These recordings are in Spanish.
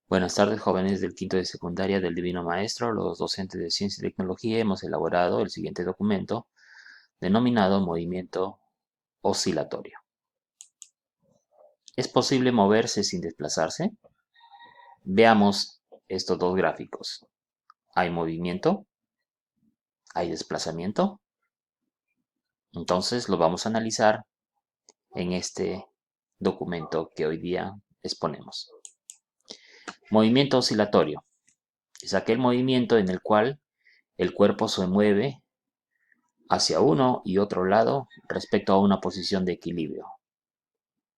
Buenas tardes, jóvenes del quinto de secundaria del Divino Maestro. Los docentes de Ciencia y Tecnología hemos elaborado el siguiente documento denominado movimiento oscilatorio. ¿Es posible moverse sin desplazarse? Veamos estos dos gráficos. ¿Hay movimiento? ¿Hay desplazamiento? Entonces lo vamos a analizar en este documento que hoy día exponemos. Movimiento oscilatorio es aquel movimiento en el cual el cuerpo se mueve hacia uno y otro lado respecto a una posición de equilibrio,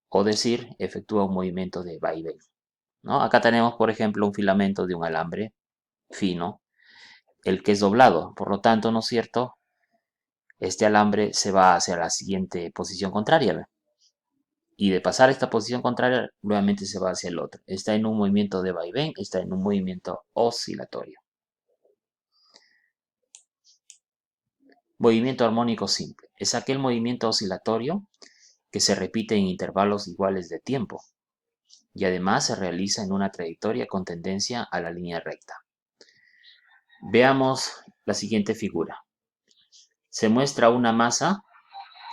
o decir, efectúa un movimiento de vaivén, ¿no? Acá tenemos, por ejemplo, un filamento de un alambre fino, el que es doblado, por lo tanto, ¿no es cierto? Este alambre se va hacia la siguiente posición contraria, ¿ve? Y de pasar esta posición contraria, nuevamente se va hacia el otro. Está en un movimiento de vaivén, está en un movimiento oscilatorio. Movimiento armónico simple. Es aquel movimiento oscilatorio que se repite en intervalos iguales de tiempo y además se realiza en una trayectoria con tendencia a la línea recta. Veamos la siguiente figura. Se muestra una masa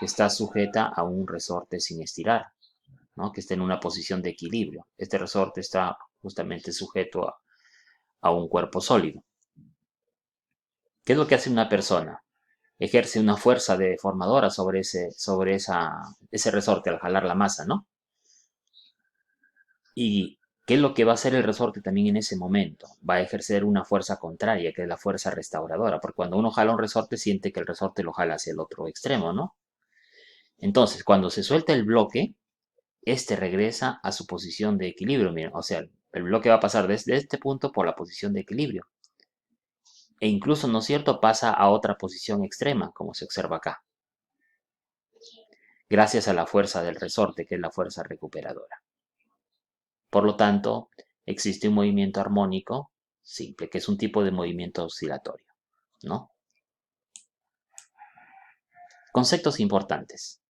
que está sujeta a un resorte sin estirar, ¿no? Que está en una posición de equilibrio. Este resorte está justamente sujeto a un cuerpo sólido. ¿Qué es lo que hace una persona? Ejerce una fuerza deformadora sobre ese resorte al jalar la masa, ¿no? ¿Y qué es lo que va a hacer el resorte también en ese momento? Va a ejercer una fuerza contraria, que es la fuerza restauradora, porque cuando uno jala un resorte siente que el resorte lo jala hacia el otro extremo, ¿no? Entonces, cuando se suelta el bloque, este regresa a su posición de equilibrio, miren, o sea, el bloque va a pasar desde este punto por la posición de equilibrio. E incluso, ¿no es cierto?, pasa a otra posición extrema, como se observa acá, gracias a la fuerza del resorte, que es la fuerza recuperadora. Por lo tanto, existe un movimiento armónico simple, que es un tipo de movimiento oscilatorio, ¿no? Conceptos importantes.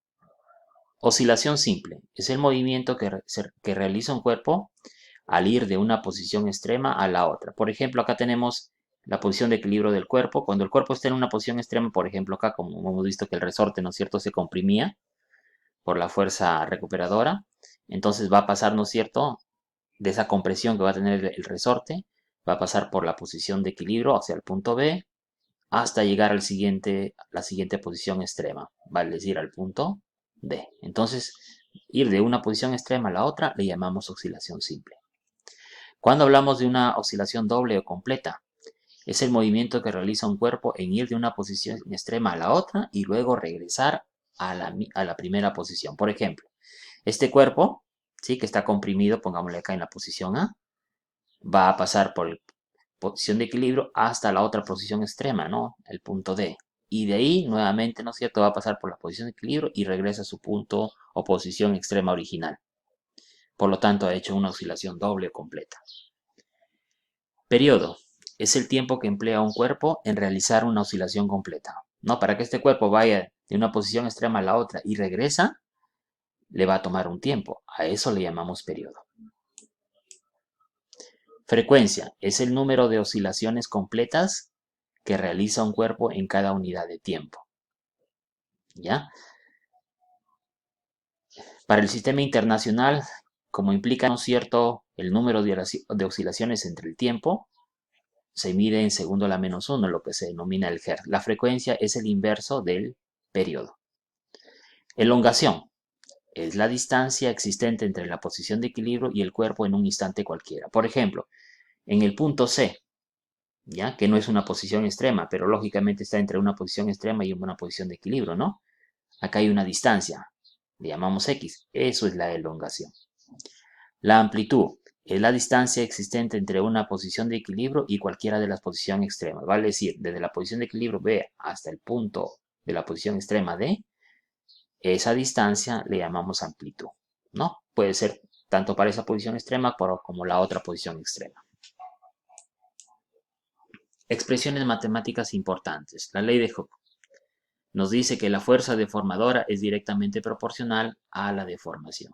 Oscilación simple es el movimiento que realiza un cuerpo al ir de una posición extrema a la otra. Por ejemplo, acá tenemos la posición de equilibrio del cuerpo. Cuando el cuerpo está en una posición extrema, por ejemplo, acá como hemos visto que el resorte, ¿no es cierto?, se comprimía por la fuerza recuperadora. Entonces va a pasar, ¿no es cierto?, de esa compresión que va a tener el resorte, va a pasar por la posición de equilibrio hacia el punto B hasta llegar la siguiente posición extrema, vale decir, al punto D. Entonces, ir de una posición extrema a la otra le llamamos oscilación simple. Cuando hablamos de una oscilación doble o completa, es el movimiento que realiza un cuerpo en ir de una posición extrema a la otra y luego regresar a la primera posición. Por ejemplo, este cuerpo, ¿sí?, que está comprimido, pongámosle acá en la posición A, va a pasar por la posición de equilibrio hasta la otra posición extrema, ¿no? El punto D. Y de ahí, nuevamente, ¿no es cierto?, va a pasar por la posición de equilibrio y regresa a su punto o posición extrema original. Por lo tanto, ha hecho una oscilación doble o completa. Periodo. Es el tiempo que emplea un cuerpo en realizar una oscilación completa, ¿no? Para que este cuerpo vaya de una posición extrema a la otra y regresa, le va a tomar un tiempo. A eso le llamamos periodo. Frecuencia es el número de oscilaciones completas que realiza un cuerpo en cada unidad de tiempo. ¿Ya? Para el sistema internacional, como implica, ¿no es cierto?, el número de oscilaciones entre el tiempo, se mide en segundo a la menos 1, lo que se denomina el Hertz. La frecuencia es el inverso del periodo. Elongación es la distancia existente entre la posición de equilibrio y el cuerpo en un instante cualquiera. Por ejemplo, en el punto C, ¿ya?, que no es una posición extrema, pero lógicamente está entre una posición extrema y una posición de equilibrio, ¿no? Acá hay una distancia, le llamamos X, eso es la elongación. La amplitud es la distancia existente entre una posición de equilibrio y cualquiera de las posiciones extremas, vale decir, desde la posición de equilibrio B hasta el punto de la posición extrema D, esa distancia le llamamos amplitud, ¿no? Puede ser tanto para esa posición extrema como la otra posición extrema. Expresiones matemáticas importantes. La ley de Hooke nos dice que la fuerza deformadora es directamente proporcional a la deformación,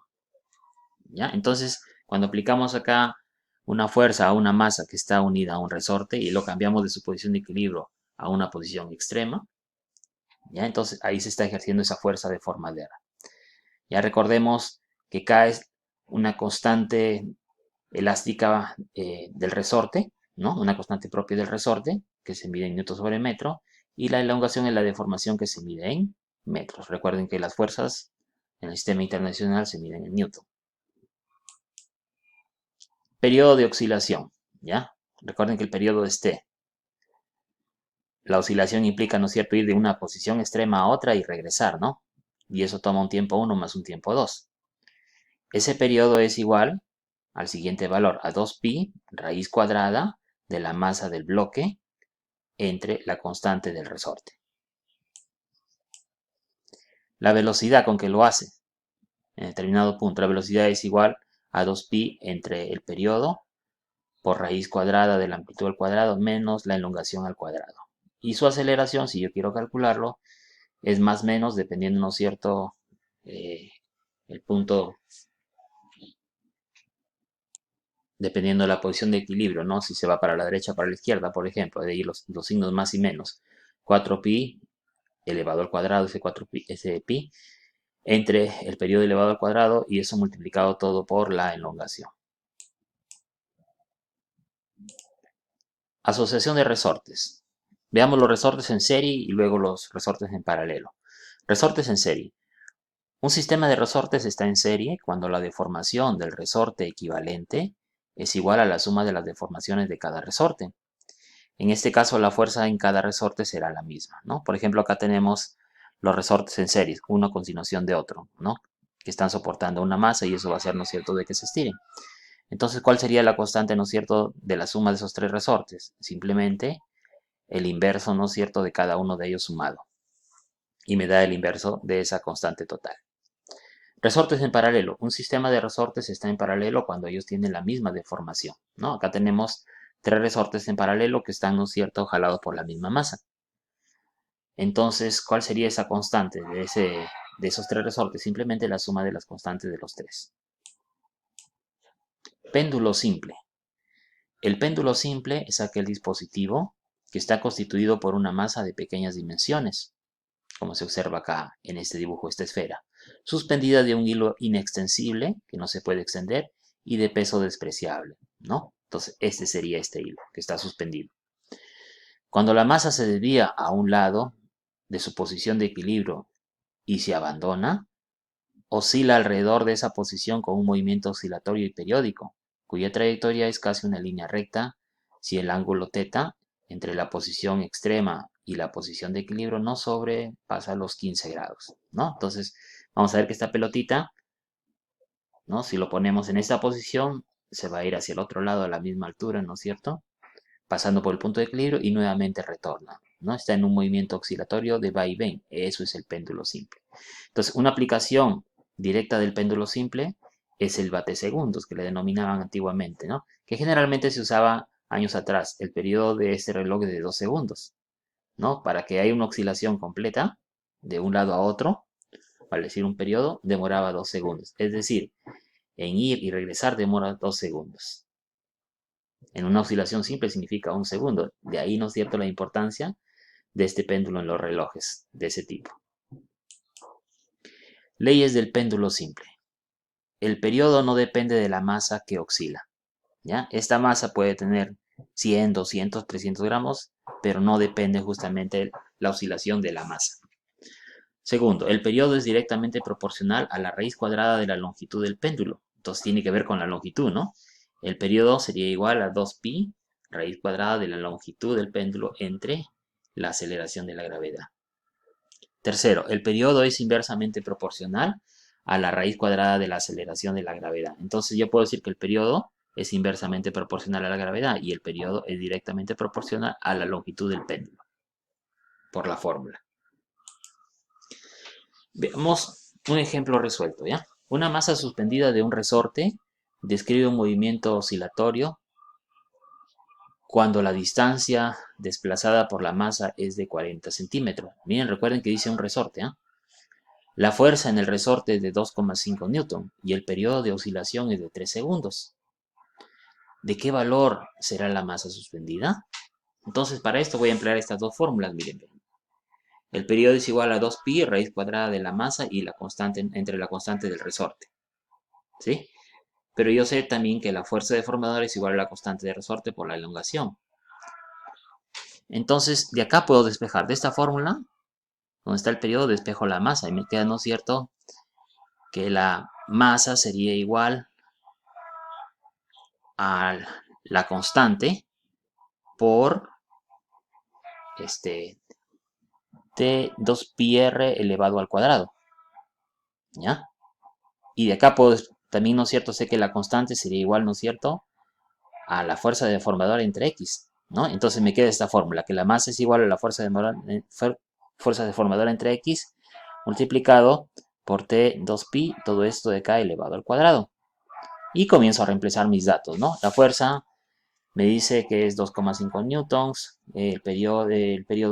¿ya? Entonces, cuando aplicamos acá una fuerza a una masa que está unida a un resorte y lo cambiamos de su posición de equilibrio a una posición extrema, ¿ya? Entonces ahí se está ejerciendo esa fuerza deformadora. Ya recordemos que K es una constante elástica del resorte, ¿no? Una constante propia del resorte que se mide en newton sobre metro, y la elongación es la deformación que se mide en metros. Recuerden que las fuerzas en el sistema internacional se miden en newton. Periodo de oscilación, ¿ya? Recuerden que el periodo es T. La oscilación implica, ¿no es cierto?, ir de una posición extrema a otra y regresar, ¿no? Y eso toma un tiempo 1 más un tiempo 2. Ese periodo es igual al siguiente valor, a 2pi raíz cuadrada de la masa del bloque entre la constante del resorte. La velocidad con que lo hace en determinado punto, la velocidad es igual a 2pi entre el periodo por raíz cuadrada de la amplitud al cuadrado menos la elongación al cuadrado. Y su aceleración, si yo quiero calcularlo, es más o menos, dependiendo, ¿no es cierto?, el punto, dependiendo de la posición de equilibrio, ¿no? Si se va para la derecha o para la izquierda, por ejemplo, de ahí los signos más y menos. 4pi elevado al cuadrado, ese pi, entre el periodo elevado al cuadrado y eso multiplicado todo por la elongación. Asociación de resortes. Veamos los resortes en serie y luego los resortes en paralelo. Resortes en serie. Un sistema de resortes está en serie cuando la deformación del resorte equivalente es igual a la suma de las deformaciones de cada resorte. En este caso, la fuerza en cada resorte será la misma, ¿no? Por ejemplo, acá tenemos los resortes en series, uno a continuación de otro, ¿no? Que están soportando una masa y eso va a ser, ¿no es cierto?, de que se estiren. Entonces, ¿cuál sería la constante, ¿no es cierto?, de la suma de esos tres resortes? Simplemente el inverso, ¿no es cierto?, de cada uno de ellos sumado. Y me da el inverso de esa constante total. Resortes en paralelo. Un sistema de resortes está en paralelo cuando ellos tienen la misma deformación, ¿no? Acá tenemos tres resortes en paralelo que están, ¿no es cierto?, jalados por la misma masa. Entonces, ¿cuál sería esa constante de esos tres resortes? Simplemente la suma de las constantes de los tres. Péndulo simple. El péndulo simple es aquel dispositivo que está constituido por una masa de pequeñas dimensiones, como se observa acá en este dibujo, esta esfera, suspendida de un hilo inextensible, que no se puede extender, y de peso despreciable, ¿no? Entonces, este sería este hilo que está suspendido. Cuando la masa se desvía a un lado de su posición de equilibrio y se abandona, oscila alrededor de esa posición con un movimiento oscilatorio y periódico, cuya trayectoria es casi una línea recta si el ángulo θ entre la posición extrema y la posición de equilibrio no sobrepasa los 15 grados, ¿no? Entonces, vamos a ver que esta pelotita, ¿no?, si lo ponemos en esta posición, se va a ir hacia el otro lado a la misma altura, ¿no es cierto?, pasando por el punto de equilibrio y nuevamente retorna, ¿no? Está en un movimiento oscilatorio de va y ven. Eso es el péndulo simple. Entonces, una aplicación directa del péndulo simple es el batesegundos, que le denominaban antiguamente, ¿no? Que generalmente se usaba años atrás. El periodo de este reloj es de 2 segundos, ¿no? Para que haya una oscilación completa de un lado a otro, vale decir un periodo, demoraba 2 segundos. Es decir, en ir y regresar demora 2 segundos. En una oscilación simple significa 1 segundo. De ahí, ¿no es cierto?, la importancia de este péndulo en los relojes de ese tipo. Leyes del péndulo simple. El periodo no depende de la masa que oscila, ¿ya? Esta masa puede tener 100, 200, 300 gramos, pero no depende justamente de la oscilación de la masa. Segundo, el periodo es directamente proporcional a la raíz cuadrada de la longitud del péndulo. Entonces tiene que ver con la longitud, ¿no? El periodo sería igual a 2pi raíz cuadrada de la longitud del péndulo entre la aceleración de la gravedad. Tercero, el periodo es inversamente proporcional a la raíz cuadrada de la aceleración de la gravedad. Entonces yo puedo decir que el periodo es inversamente proporcional a la gravedad y el periodo es directamente proporcional a la longitud del péndulo, por la fórmula. Veamos un ejemplo resuelto, ¿ya? Una masa suspendida de un resorte describe un movimiento oscilatorio cuando la distancia desplazada por la masa es de 40 centímetros. Miren, recuerden que dice un resorte, ¿eh? La fuerza en el resorte es de 2,5 newton y el periodo de oscilación es de 3 segundos. ¿De qué valor será la masa suspendida? Entonces, para esto voy a emplear estas dos fórmulas, miren. El periodo es igual a 2pi raíz cuadrada de la masa y la constante entre la constante del resorte. ¿Sí? Pero yo sé también que la fuerza deformadora es igual a la constante de resorte por la elongación. Entonces, de acá puedo despejar de esta fórmula, donde está el periodo, despejo la masa y me queda, ¿no es cierto?, que la masa sería igual a la constante por T 2πr elevado al cuadrado. ¿Ya? Y de acá puedo también, ¿no es cierto?, sé que la constante sería igual, ¿no es cierto?, a la fuerza deformadora entre x, ¿no? Entonces me queda esta fórmula, que la masa es igual a la fuerza deformadora entre x multiplicado por t 2pi, todo esto de acá elevado al cuadrado. Y comienzo a reemplazar mis datos, ¿no? La fuerza me dice que es 2,5 newtons, el periodo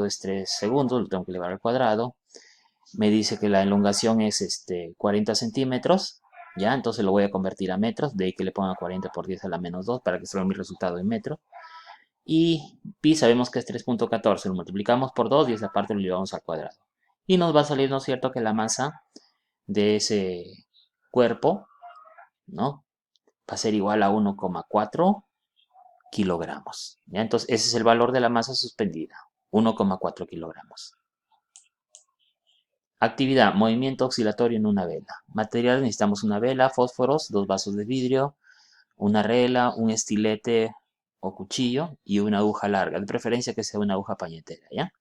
es 3 segundos, lo tengo que elevar al cuadrado. Me dice que la elongación es 40 centímetros, ¿ya? Entonces lo voy a convertir a metros, de ahí que le ponga 40 por 10 a la menos 2 para que salga mi resultado en metro. Y pi sabemos que es 3.14, lo multiplicamos por 2 y esa parte lo llevamos al cuadrado. Y nos va a salir, ¿no es cierto?, que la masa de ese cuerpo, ¿no?, va a ser igual a 1,4 kilogramos. ¿Ya? Entonces ese es el valor de la masa suspendida, 1,4 kilogramos. Actividad, movimiento oscilatorio en una vela. Material, necesitamos una vela, fósforos, 2 vasos de vidrio, una regla, un estilete o cuchillo y una aguja larga, de preferencia que sea una aguja pañetera, ¿ya?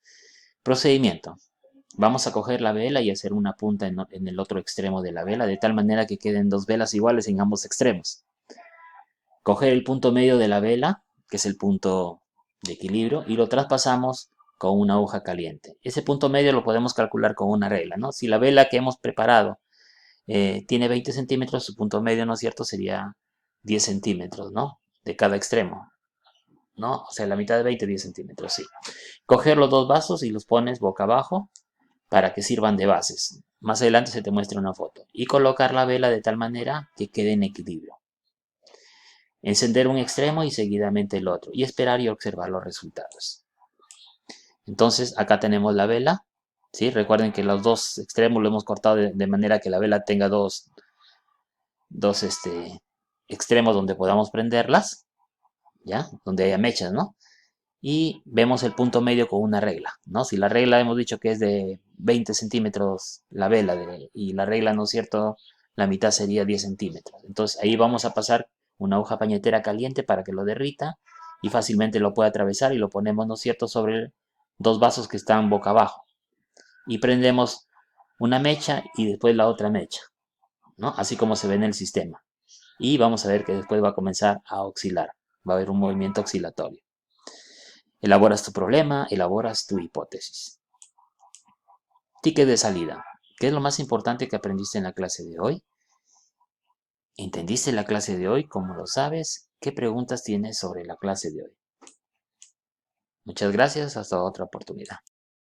Procedimiento. Vamos a coger la vela y hacer una punta en el otro extremo de la vela, de tal manera que queden dos velas iguales en ambos extremos. Coger el punto medio de la vela, que es el punto de equilibrio, y lo traspasamos con una aguja caliente. Ese punto medio lo podemos calcular con una regla, ¿no? Si la vela que hemos preparado tiene 20 centímetros, su punto medio, ¿no es cierto?, sería 10 centímetros, ¿no?, de cada extremo, ¿no? O sea, la mitad de 20, 10 centímetros, sí. Coger los dos vasos y los pones boca abajo para que sirvan de bases. Más adelante se te muestra una foto. Y colocar la vela de tal manera que quede en equilibrio. Encender un extremo y seguidamente el otro. Y esperar y observar los resultados. Entonces, acá tenemos la vela. ¿Sí? Recuerden que los dos extremos lo hemos cortado de manera que la vela tenga dos extremos donde podamos prenderlas. ¿Ya? Donde haya mechas, ¿no? Y vemos el punto medio con una regla, ¿no? Si la regla hemos dicho que es de 20 centímetros la vela y la regla, ¿no es cierto?, la mitad sería 10 centímetros. Entonces ahí vamos a pasar una aguja pañetera caliente para que lo derrita y fácilmente lo pueda atravesar y lo ponemos, ¿no es cierto?, sobre dos vasos que están boca abajo. Y prendemos una mecha y después la otra mecha, ¿no? Así como se ve en el sistema. Y vamos a ver que después va a comenzar a oscilar. Va a haber un movimiento oscilatorio. Elaboras tu problema, elaboras tu hipótesis. Ticket de salida. ¿Qué es lo más importante que aprendiste en la clase de hoy? ¿Entendiste la clase de hoy? ¿Cómo lo sabes? ¿Qué preguntas tienes sobre la clase de hoy? Muchas gracias, hasta otra oportunidad.